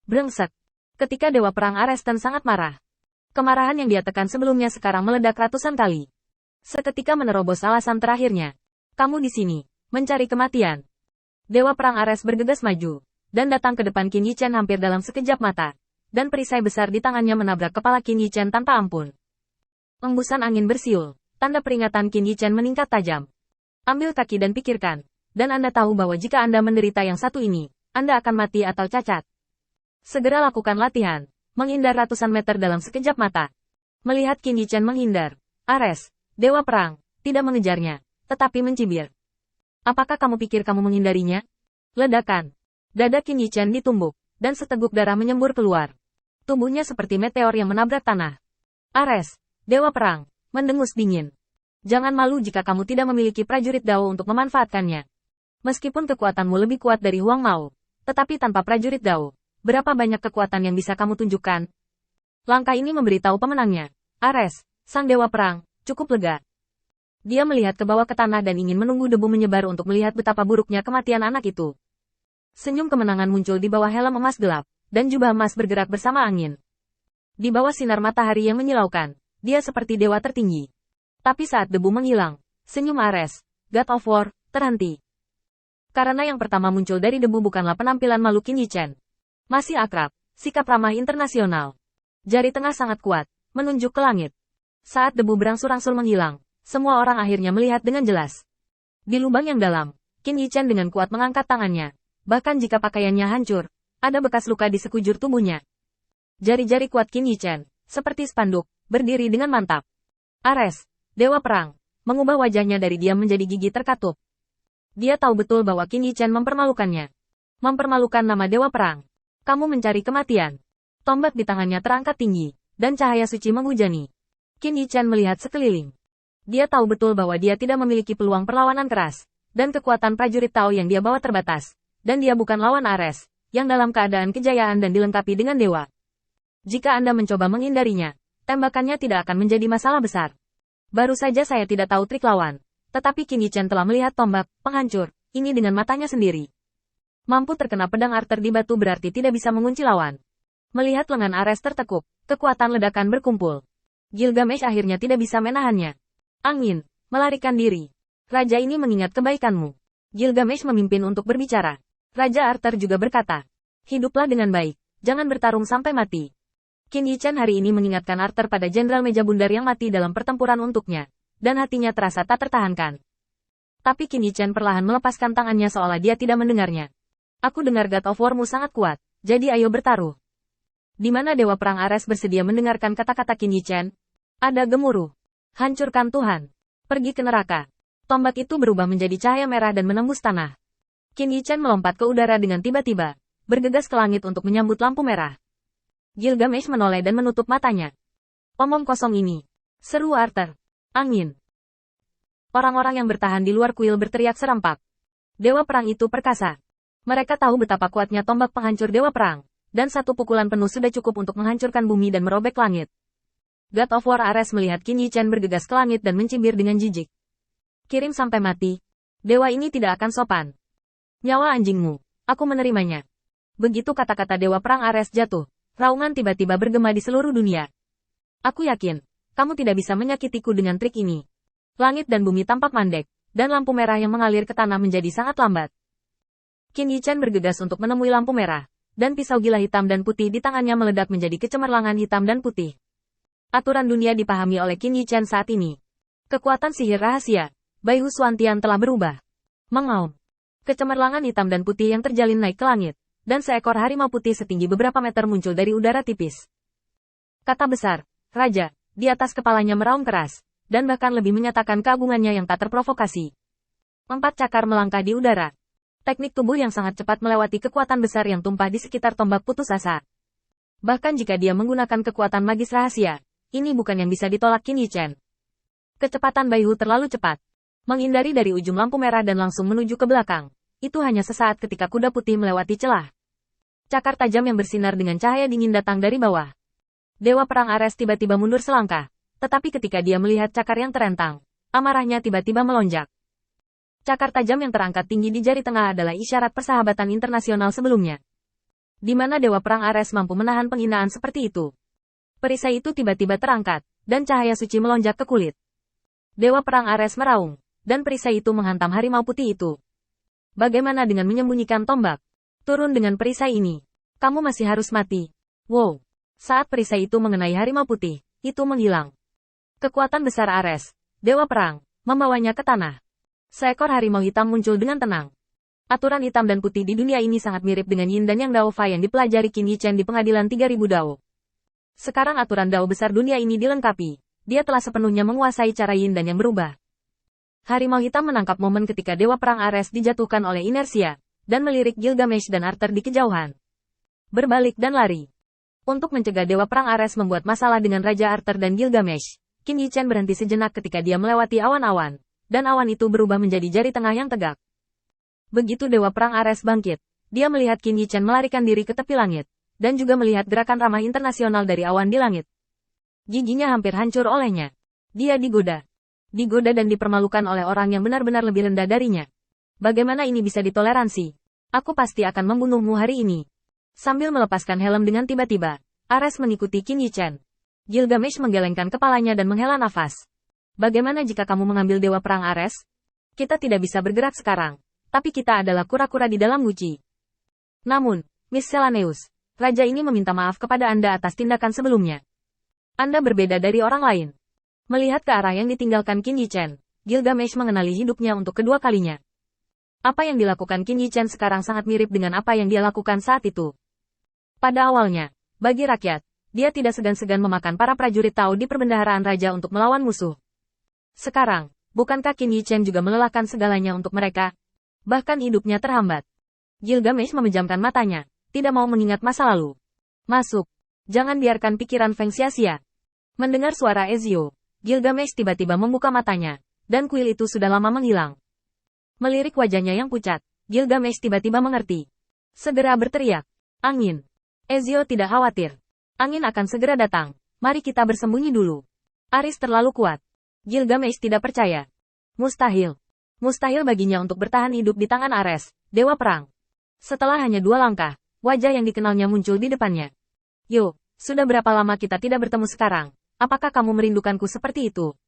Brengsek. Ketika Dewa Perang Aresten sangat marah. Kemarahan yang dia tekan sebelumnya sekarang meledak ratusan kali. Seketika menerobos alasan terakhirnya. Kamu di sini, mencari kematian. Dewa Perang Ares bergegas maju, dan datang ke depan Qin Yichen hampir dalam sekejap mata. Dan perisai besar di tangannya menabrak kepala Qin Yichen tanpa ampun. Embusan angin bersiul, tanda peringatan Qin Yichen meningkat tajam. Ambil kaki dan pikirkan, dan Anda tahu bahwa jika Anda menderita yang satu ini, Anda akan mati atau cacat. Segera lakukan latihan, menghindar ratusan meter dalam sekejap mata. Melihat Qin Yichen menghindar, Ares, Dewa Perang, tidak mengejarnya, tetapi mencibir. Apakah kamu pikir kamu menghindarinya? Ledakan. Dada Qin Yichen ditumbuk, dan seteguk darah menyembur keluar. Tubuhnya seperti meteor yang menabrak tanah. Ares, Dewa Perang, mendengus dingin. Jangan malu jika kamu tidak memiliki prajurit Dao untuk memanfaatkannya. Meskipun kekuatanmu lebih kuat dari Huang Mao, tetapi tanpa prajurit Dao, berapa banyak kekuatan yang bisa kamu tunjukkan? Langkah ini memberitahu pemenangnya. Ares, sang Dewa Perang, cukup lega. Dia melihat ke bawah ke tanah dan ingin menunggu debu menyebar untuk melihat betapa buruknya kematian anak itu. Senyum kemenangan muncul di bawah helm emas gelap, dan jubah emas bergerak bersama angin. Di bawah sinar matahari yang menyilaukan, dia seperti dewa tertinggi. Tapi saat debu menghilang, senyum Ares, God of War, terhenti. Karena yang pertama muncul dari debu bukanlah penampilan malu Qin Yichen. Masih akrab, sikap ramah internasional. Jari tengah sangat kuat, menunjuk ke langit. Saat debu berangsur-angsur menghilang, semua orang akhirnya melihat dengan jelas. Di lubang yang dalam, Qin Yichen dengan kuat mengangkat tangannya. Bahkan jika pakaiannya hancur, ada bekas luka di sekujur tubuhnya. Jari-jari kuat Qin Yichen, seperti spanduk, berdiri dengan mantap. Ares, Dewa Perang, mengubah wajahnya dari diam menjadi gigi terkatup. Dia tahu betul bahwa Qin Yichen mempermalukannya. Mempermalukan nama Dewa Perang. Kamu mencari kematian. Tombak di tangannya terangkat tinggi, dan cahaya suci menghujani. Qin Yichen melihat sekeliling. Dia tahu betul bahwa dia tidak memiliki peluang perlawanan keras, dan kekuatan prajurit Tao yang dia bawa terbatas. Dan dia bukan lawan Ares, yang dalam keadaan kejayaan dan dilengkapi dengan dewa. Jika Anda mencoba menghindarinya, tembakannya tidak akan menjadi masalah besar. Baru saja saya tidak tahu trik lawan. Tetapi Qin Yichen telah melihat tombak, penghancur, ini dengan matanya sendiri. Mampu terkena pedang Arthur di batu berarti tidak bisa mengunci lawan. Melihat lengan Ares tertekuk, kekuatan ledakan berkumpul. Gilgamesh akhirnya tidak bisa menahannya. Angin, melarikan diri. Raja ini mengingat kebaikanmu. Gilgamesh memimpin untuk berbicara. Raja Arthur juga berkata, hiduplah dengan baik, jangan bertarung sampai mati. Qin Yichen hari ini mengingatkan Arthur pada Jenderal Meja Bundar yang mati dalam pertempuran untuknya, dan hatinya terasa tak tertahankan. Tapi Qin Yichen perlahan melepaskan tangannya seolah dia tidak mendengarnya. Aku dengar God of War-mu sangat kuat, jadi ayo bertaruh. Di mana Dewa Perang Ares bersedia mendengarkan kata-kata Qin Yichen? Ada gemuruh. Hancurkan Tuhan. Pergi ke neraka. Tombak itu berubah menjadi cahaya merah dan menembus tanah. Qin Yichen melompat ke udara dengan tiba-tiba, bergegas ke langit untuk menyambut lampu merah. Gilgamesh menoleh dan menutup matanya. Omong kosong ini. Seru Arthur. Angin. Orang-orang yang bertahan di luar kuil berteriak serempak. Dewa Perang itu perkasa. Mereka tahu betapa kuatnya tombak penghancur Dewa Perang, dan satu pukulan penuh sudah cukup untuk menghancurkan bumi dan merobek langit. God of War Ares melihat Qin Yichen bergegas ke langit dan mencibir dengan jijik. Kirim sampai mati. Dewa ini tidak akan sopan. Nyawa anjingmu, aku menerimanya. Begitu kata-kata Dewa Perang Ares jatuh, raungan tiba-tiba bergema di seluruh dunia. Aku yakin, kamu tidak bisa menyakitiku dengan trik ini. Langit dan bumi tampak mandek, dan lampu merah yang mengalir ke tanah menjadi sangat lambat. Qin Yichen bergegas untuk menemui lampu merah, dan pisau gila hitam dan putih di tangannya meledak menjadi kecemerlangan hitam dan putih. Aturan dunia dipahami oleh Qin Yichen saat ini. Kekuatan sihir rahasia, Bai Hu Xuantian telah berubah. Mengaum. Kecemerlangan hitam dan putih yang terjalin naik ke langit, dan seekor harimau putih setinggi beberapa meter muncul dari udara tipis. Kata besar, Raja, di atas kepalanya meraung keras, dan bahkan lebih menyatakan keagungannya yang tak terprovokasi. 4 cakar melangkah di udara. Teknik tubuh yang sangat cepat melewati kekuatan besar yang tumpah di sekitar tombak putus asa. Bahkan jika dia menggunakan kekuatan magis rahasia, ini bukan yang bisa ditolak Qin Yichen. Kecepatan Bai Hu terlalu cepat. Menghindari dari ujung lampu merah dan langsung menuju ke belakang. Itu hanya sesaat ketika kuda putih melewati celah. Cakar tajam yang bersinar dengan cahaya dingin datang dari bawah. Dewa Perang Ares tiba-tiba mundur selangkah. Tetapi ketika dia melihat cakar yang terentang, amarahnya tiba-tiba melonjak. Cakar tajam yang terangkat tinggi di jari tengah adalah isyarat persahabatan internasional sebelumnya. Di mana Dewa Perang Ares mampu menahan penghinaan seperti itu? Perisai itu tiba-tiba terangkat, dan cahaya suci melonjak ke kulit. Dewa Perang Ares meraung, dan perisai itu menghantam harimau putih itu. Bagaimana dengan menyembunyikan tombak? Turun dengan perisai ini. Kamu masih harus mati. Wow. Saat perisai itu mengenai harimau putih, itu menghilang. Kekuatan besar Ares, Dewa Perang, membawanya ke tanah. Seekor harimau hitam muncul dengan tenang. Aturan hitam dan putih di dunia ini sangat mirip dengan Yin dan Yang Dao Fa yang dipelajari Qin Yi Chen di pengadilan 3000 Dao. Sekarang aturan Dao besar dunia ini dilengkapi. Dia telah sepenuhnya menguasai cara Yin dan Yang berubah. Harimau hitam menangkap momen ketika Dewa Perang Ares dijatuhkan oleh inersia, dan melirik Gilgamesh dan Arthur di kejauhan. Berbalik dan lari. Untuk mencegah Dewa Perang Ares membuat masalah dengan Raja Arthur dan Gilgamesh, Qin Yi Chen berhenti sejenak ketika dia melewati awan-awan, dan awan itu berubah menjadi jari tengah yang tegak. Begitu Dewa Perang Ares bangkit, dia melihat Qin Yi Chen melarikan diri ke tepi langit, dan juga melihat gerakan ramah internasional dari awan di langit. Giginya hampir hancur olehnya. Dia digoda dan dipermalukan oleh orang yang benar-benar lebih rendah darinya. Bagaimana ini bisa ditoleransi? Aku pasti akan membunuhmu hari ini. Sambil melepaskan helm dengan tiba-tiba, Ares mengikuti Qin Yi Chen. Gilgamesh menggelengkan kepalanya dan menghela nafas. Bagaimana jika kamu mengambil Dewa Perang Ares? Kita tidak bisa bergerak sekarang, tapi kita adalah kura-kura di dalam guci. Namun, Miscellaneous, Raja ini meminta maaf kepada Anda atas tindakan sebelumnya. Anda berbeda dari orang lain. Melihat ke arah yang ditinggalkan Qin Yi Chen, Gilgamesh mengenali hidupnya untuk kedua kalinya. Apa yang dilakukan Qin Yi Chen sekarang sangat mirip dengan apa yang dia lakukan saat itu. Pada awalnya, bagi rakyat, dia tidak segan-segan memakan para prajurit Tao di perbendaharaan raja untuk melawan musuh. Sekarang, bukankah Qin Yi Chen juga melelahkan segalanya untuk mereka? Bahkan hidupnya terhambat. Gilgamesh memejamkan matanya, tidak mau mengingat masa lalu. Masuk. Jangan biarkan pikiran Feng sia-sia. Mendengar suara Ezio, Gilgamesh tiba-tiba membuka matanya, dan kuil itu sudah lama menghilang. Melirik wajahnya yang pucat, Gilgamesh tiba-tiba mengerti. Segera berteriak, "Angin!" Ezio tidak khawatir. Angin akan segera datang. Mari kita bersembunyi dulu. Aris terlalu kuat. Gilgamesh tidak percaya. Mustahil. Mustahil baginya untuk bertahan hidup di tangan Ares, Dewa Perang. Setelah hanya 2 langkah, wajah yang dikenalnya muncul di depannya. Yo, sudah berapa lama kita tidak bertemu sekarang? Apakah kamu merindukanku seperti itu?